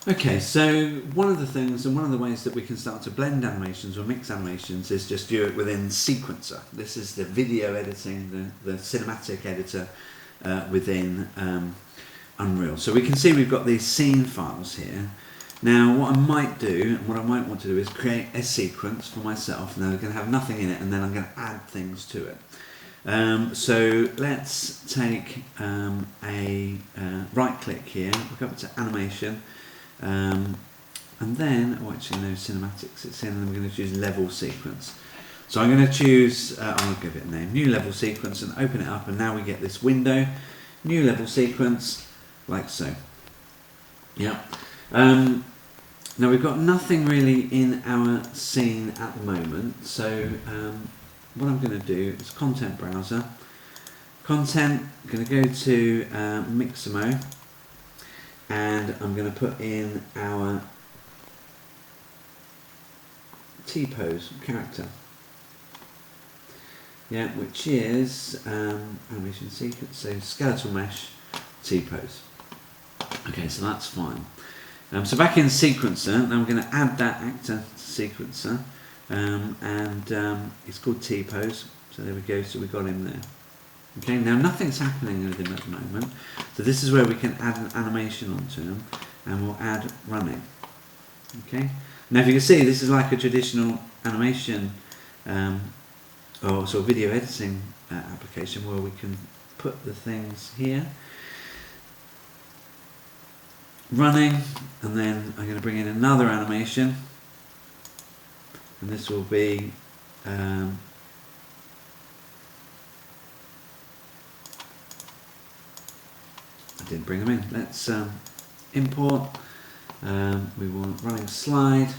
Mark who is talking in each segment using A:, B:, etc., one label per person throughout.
A: Okay, so one of the things and one of the ways that we can start to blend animations or mix animations is just do it within Sequencer. This is the video editing, the cinematic editor within Unreal. So we can see we've got these scene files here. Now what I might do, and what I might want to do, is create a sequence for myself. Now they're going to have nothing in it, and then I'm going to add things to it. So let's take a right click here, look up to animation, and then, oh actually no, cinematics, it's in, and I'm going to choose level sequence. So I'm going to choose, I'll give it a name, new level sequence, and open it up, and now we get this window, new level sequence, like so. Yeah. Now we've got nothing really in our scene at the moment, so what I'm going to do is content browser, content, I'm going to go to Mixamo, and I'm going to put in our T-pose character, yeah, which is animation sequence, so skeletal mesh T-pose. Okay, so that's fine. So back in Sequencer, now I'm going to add that actor to Sequencer, and it's called T-pose, so there we go, so we got him there. Okay, now nothing's happening with him at the moment, so this is where we can add an animation onto him, and we'll add running. Okay, now if you can see, this is like a traditional animation or sort of video editing application where we can put the things here, running, and then I'm going to bring in another animation, and this will be I didn't bring them in. Let's import. We want running slide.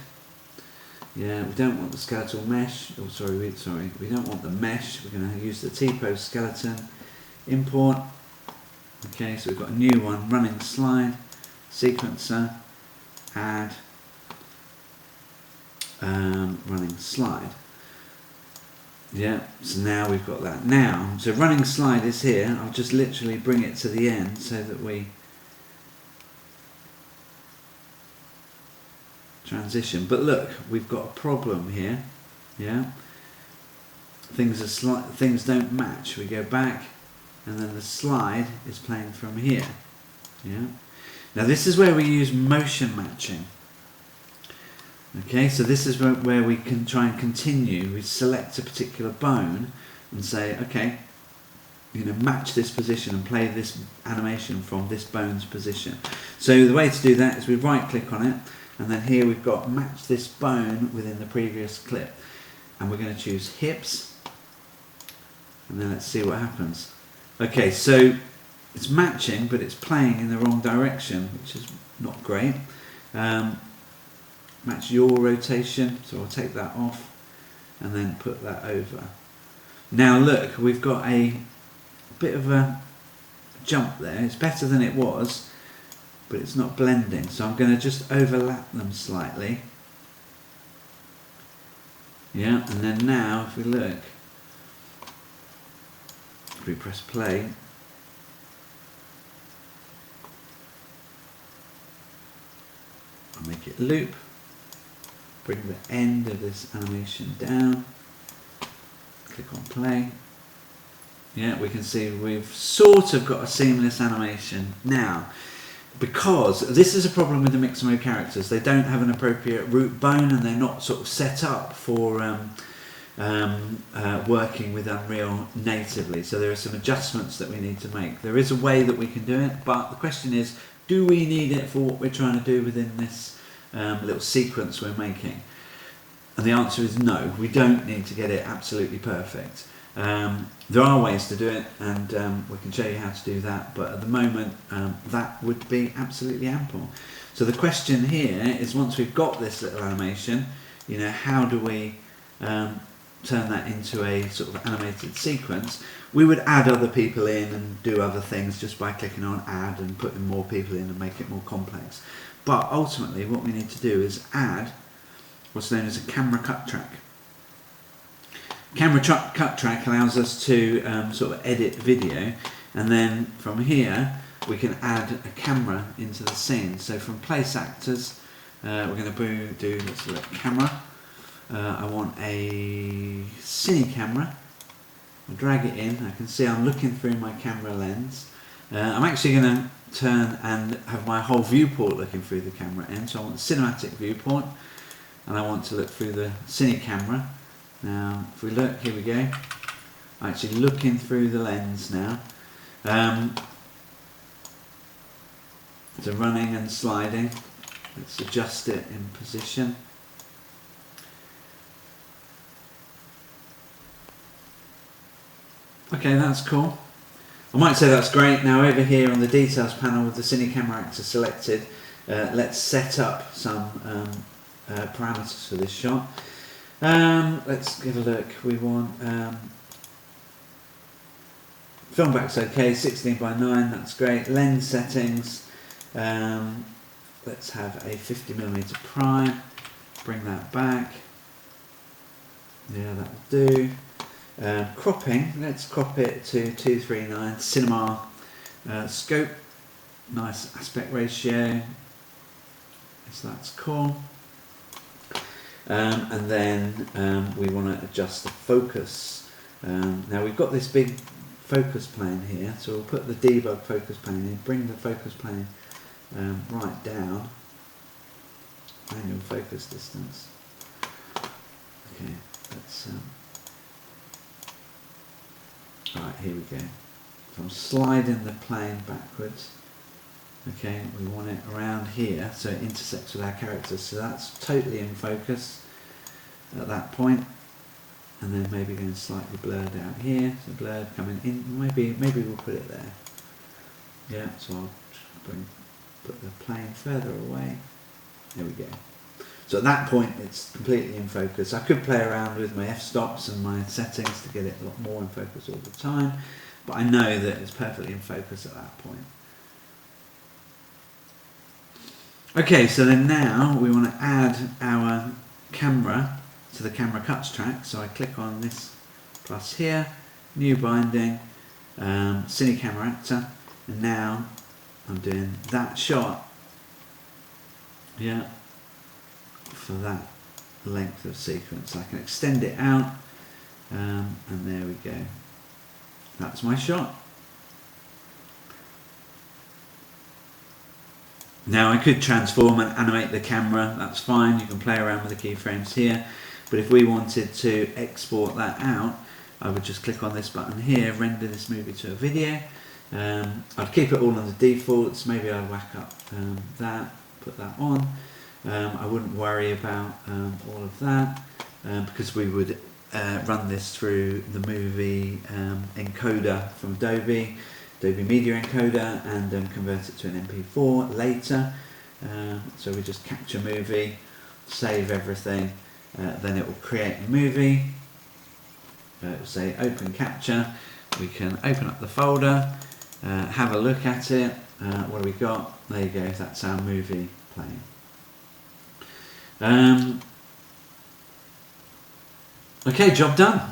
A: Yeah, we don't want the skeletal mesh. Oh, sorry, we don't want the mesh. We're going to use the T-pose skeleton. Import. Okay, so we've got a new one, running slide, sequencer, add, running slide. Yeah, so now we've got that. Now, so running slide is here. I'll just literally bring it to the end so that we transition. But look, we've got a problem here. Yeah, things don't match. We go back, and then the slide is playing from here. Yeah. Now this is where we use motion matching. Okay, so this is where we can try and continue. We select a particular bone and say, okay, you know, match this position and play this animation from this bone's position. So the way to do that is we right click on it, and then here we've got match this bone within the previous clip, and we're going to choose hips, and then let's see what happens. Okay, so it's matching, but it's playing in the wrong direction, which is not great. Match your rotation, so I'll take that off and then put that over. Now look, we've got a bit of a jump there. It's better than it was, but it's not blending, so I'm going to just overlap them slightly. Yeah, and then now if we look, if we press play, I'll make it loop. Bring the end of this animation down, click on play. Yeah, we can see we've sort of got a seamless animation now, because this is a problem with the Mixamo characters. They don't have an appropriate root bone, and they're not sort of set up for working with Unreal natively. So there are some adjustments that we need to make. There is a way that we can do it, but the question is, do we need it for what we're trying to do within this little sequence we're making? And the answer is no, we don't need to get it absolutely perfect. There are ways to do it, and we can show you how to do that, but at the moment that would be absolutely ample. So the question here is, once we've got this little animation, you know, how do we turn that into a sort of animated sequence? We would add other people in and do other things just by clicking on add and putting more people in and make it more complex. But ultimately what we need to do is add what's known as a camera cut track. Camera cut track allows us to sort of edit video, and then from here we can add a camera into the scene. So from place actors, we're going to do, let's look, camera. I want a cine camera. I'll drag it in. I can see I'm looking through my camera lens. I'm actually going to turn and have my whole viewport looking through the camera end. So I want the cinematic viewport, and I want to look through the cine camera. Now, if we look, here we go. I'm actually looking through the lens now. So running and sliding. Let's adjust it in position. Okay, that's cool. I might say that's great. Now over here on the details panel with the cine camera actor selected, let's set up some parameters for this shot. Let's give a look. We want film back's okay, 16:9, that's great. Lens settings, let's have a 50mm prime, bring that back. Yeah, that'll do. Cropping, let's crop it to 239, cinema scope, nice aspect ratio, so that's cool. And then we want to adjust the focus. Now we've got this big focus plane here, so we'll put the debug focus plane in, bring the focus plane right down, manual focus distance. Okay, let's right, here we go. So I'm sliding the plane backwards. Okay, we want it around here so it intersects with our characters, so that's totally in focus at that point. And then maybe going slightly blurred out here, so blurred coming in, maybe we'll put it there. Yeah, so I'll put the plane further away. There we go. So at that point it's completely in focus. I could play around with my f-stops and my settings to get it a lot more in focus all the time, but I know that it's perfectly in focus at that point. Okay, so then now we want to add our camera to the camera cuts track. So I click on this plus here, new binding, cine camera actor, and now I'm doing that shot, yeah, for that length of sequence. I can extend it out, and there we go. That's my shot. Now I could transform and animate the camera, that's fine, you can play around with the keyframes here, but if we wanted to export that out, I would just click on this button here, render this movie to a video. I'd keep it all on the defaults, maybe I'd whack up that, put that on. I wouldn't worry about all of that because we would run this through the movie encoder from Adobe Media Encoder, and convert it to an MP4 later. So we just capture movie, save everything, then it will create a movie. It will say open capture. We can open up the folder, have a look at it. What do we got? There you go, that's our movie playing. Okay, job done.